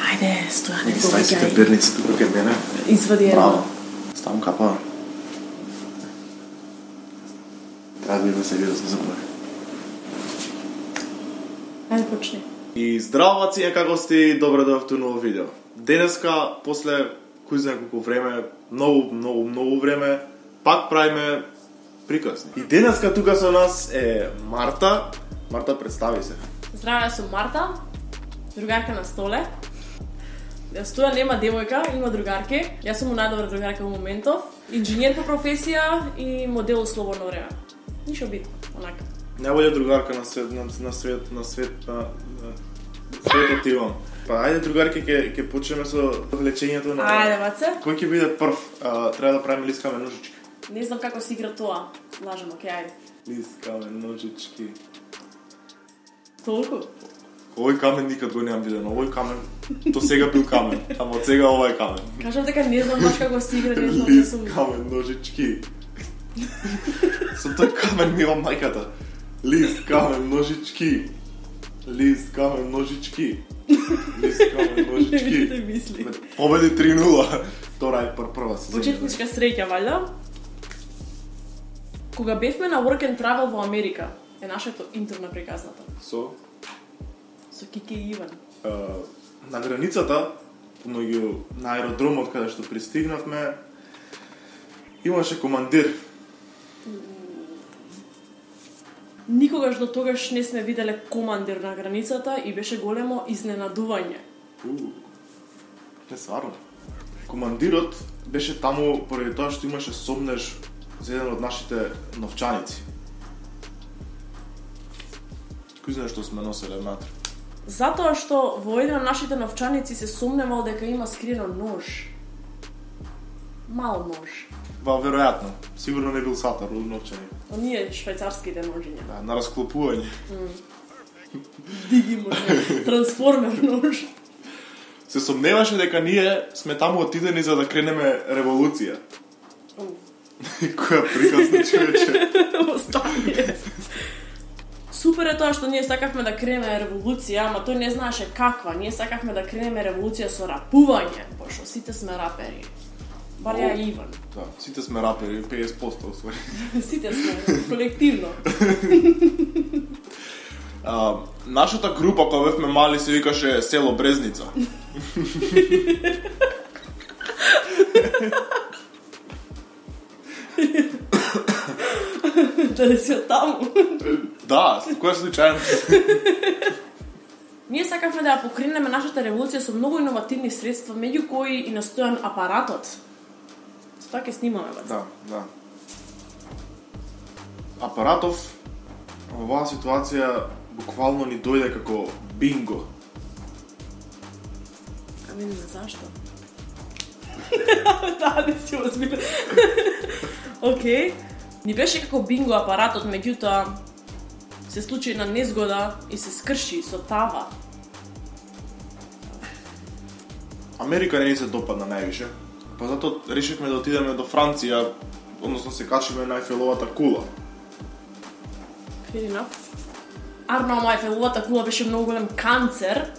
Ајде, Стојане, Стави си пеперници тука кај мене. Извади едно. Браво. Ставам капа. Трябва да се гледа за забрави. Ајде, почни. И здраво бација, како сте? Добро дојавте у ново видео. Денеска, после кој знае колку време, многу време, пак правиме приказни. И денеска тука со нас е Марта. Марта, представи се. Здраве, сум Марта, другарка на Столе. Стојан нема девојка, има другарки. Јас сум му најдобра другарка во моментов. Инженер по професија и модел слободно време. Ништо битно, онака. Најболја другарка на светот имам. Па ајде другарки, ќе почнеме со влечењето на... Ајде, баце. Кој ќе биде прв? Треба да правиме лискаме ножички. Не знам како се игра тоа. Лажам, окей, ајде. Лискаме ножички. Толку? Овој камен никад го немам видено. Овој камен, то сега бил камен, ама од сега ова е камен. Кажам дека не знам баш како се игра, не знам да сум... Лист, камен, ножички. Со тој камен ми имам мајката. Лист, камен, ножички. Лист, камен, ножички. Лист, камен, ножички. Не видите мисли. Победи 3-0. Тора е прва сезона. Почетничка среќа, валјда? Кога бевме на Work and Travel во Америка, е нашето интерна приказната. Со Кики и Иван. на границата, на аеродромот каде што пристигнавме, имаше командир. Никогаш до тогаш не сме виделе командир на границата и беше големо изненадување. Не сварно. Командирот беше таму поради тоа што имаше сомнеж за еден од нашите новчаници. Кој знае што сме носеле внатре? Затоа што во еден од нашите новчаници се сомневал дека има скриено нож. Мал нож. Веројатно. Сигурно не бил сатар од новчани. Оние швајцарските ножиња. Да, на расклопување. Диги може. Трансформер нож. Се сомневаше дека ние сме таму отидени за да кренеме револуција. Која приказна човече. Остане. Супер е тоа што ние сакавме да кренеме револуција, ама тој не знаеше каква. Ние сакавме да кренеме револуција со рапување, пошто сите сме рапери. Бар ја и Иван. Да, сите сме рапери, 50% уствари. Сите сме, колективно. Нашата група, кога бевме мали, се викаше Село Брезница. Дали си од таму? Да, која случајно. Ние сакавме да ја покренеме нашата револуција со многу иновативни средства, меѓу кои и настојан апаратот. Со тоа ќе снимаме, бац. Да. Апаратов во оваа ситуација буквално ни дојде како бинго. А видиме зашто. Да, не си озбилен. Океј. Ни беше како бинго апаратот, меѓутоа се случи една незгода и се скрши со тава. Америка не ни се допадна највише. Па затоа решивме да отидеме до Франција, односно се качиме на Ејфеловата кула. Fair enough. Арно, Ејфеловата кула беше многу голем канцер.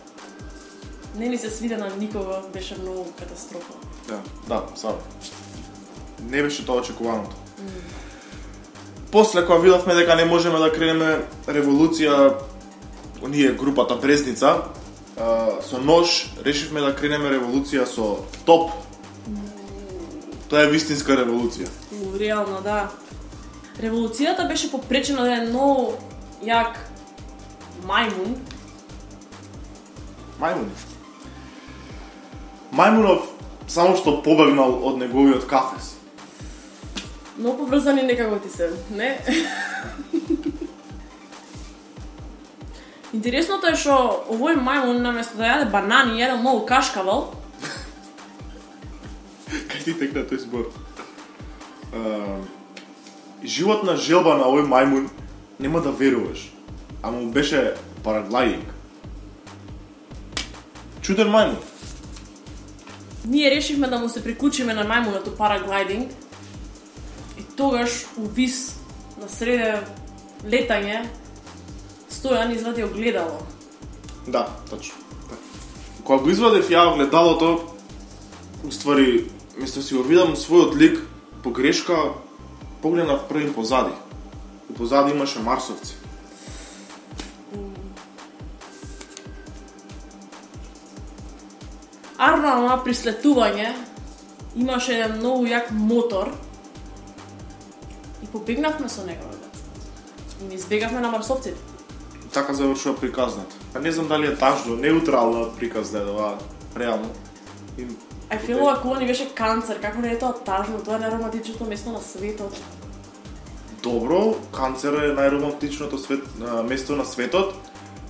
Не ни се свиде на никого, беше многу катастрофа. Да, сам. Не беше тоа очекуваното. После кога видовме дека не можеме да кренеме револуција, оние групата Брезница, со нож решивме да кренеме револуција со топ. Тоа е вистинска револуција. Реално, да. Револуцијата беше попречена да е многу јак мајмун. Мајмунов само што побегнал од неговиот кафес. Многу поврзани некако ти се, не? Интересното е што овој мајмун наместо да јаде банани, јаде многу кашкавал. Кај ти текна тој збор? Животна желба на овој мајмун нема да веруваш. Ама му беше параглайдинг. Чуден мајмун. Ние решивме да му се приклучиме на мајмунот у параглайдинг. И тогаш увис на среде летање Стојан извади огледало. Да, точно. Кога го извадев ја огледалото, уствари, место си го видам својот лик по грешка, погледнав првим позади. И позади имаше марсовци. Арно при слетување имаше еден многу јак мотор и побегнавме со него. И не избегавме на марсовците. Така завршува приказната. А не знам дали е тажно, неутрална приказ да ова реално. И... I feel ако ни беше канцер, како не е тоа тажно, тоа е најромантичното место на светот. Добро, Канцер е најромантичното место на светот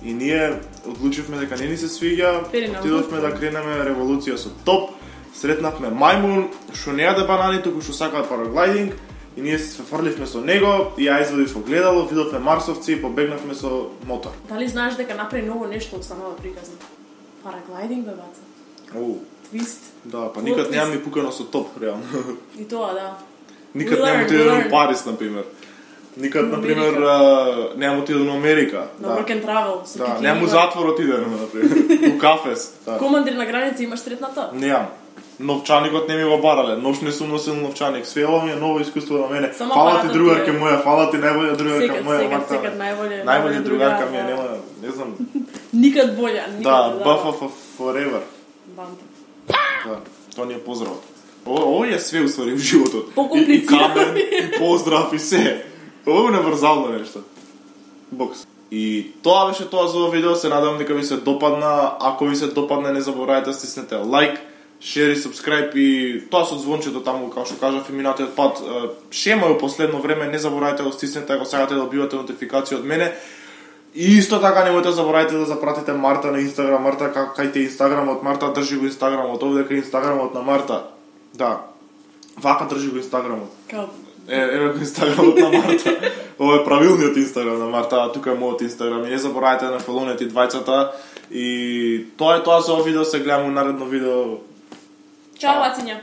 и ние одлучивме дека не ни се свиѓа, отидовме да кренеме револуција со топ, сретнавме мајмун, што не јаде банани, туку што сакаат параглайдинг, и ние се фрливме со него, и ја извадив огледало, видовме марсовци и побегнавме со мотор. Дали знаеш дека направи ново нешто од самата приказна? Параглайдинг бе баца. Твист. Да, па никад немам ми пукано со топ, реално. И тоа, да. Никад немам отидено во Париз, например. Никад, например, немам отидено во Америка. На work and travel. Да, немам у затвор отидено, например. У кафес. Да. Командир на граница имаш сретната? Немам. Новчаникот не ми го барале. Нош не сум носил новчаник. Све ова ми е ново искуство на мене. Фала ти другарке моја, фала ти најболја другарка моја. Секад најболја. Најболја другарка ми е, нема, не знам. Никад болја, Да, BFF forever. Бампа. Да, тоа ни е поздравот. Ово е све уствари в животот. Покомплицирано. И камен, и поздрав, и се. Ово е универзално нешто. Бокс. И тоа беше тоа за ова видео, се надевам дека ви се допадна. Ако ви се допадне, не заборавајте да стиснете лайк, шер и сабскрајб и тоа со звончето таму, како што кажав и минатиот пат. Шема е последно време, не заборавајте да го стиснете ако сакате да добивате нотификации од мене. И исто така немојте да заборавајте да запратите Марта на Инстаграм. Марта, кај те Инстаграмот, Марта држи го Инстаграмот, овде кај Инстаграмот на Марта. Да. Вака држи го Инстаграмот. Ево го Инстаграмот на Марта. Ова е правилниот Инстаграм на Марта, а тука е мојот Инстаграм. И не заборавајте да фолонете двајцата. И тоа е тоа за ова видео, се гледаме во наредно видео. Чао, бациња.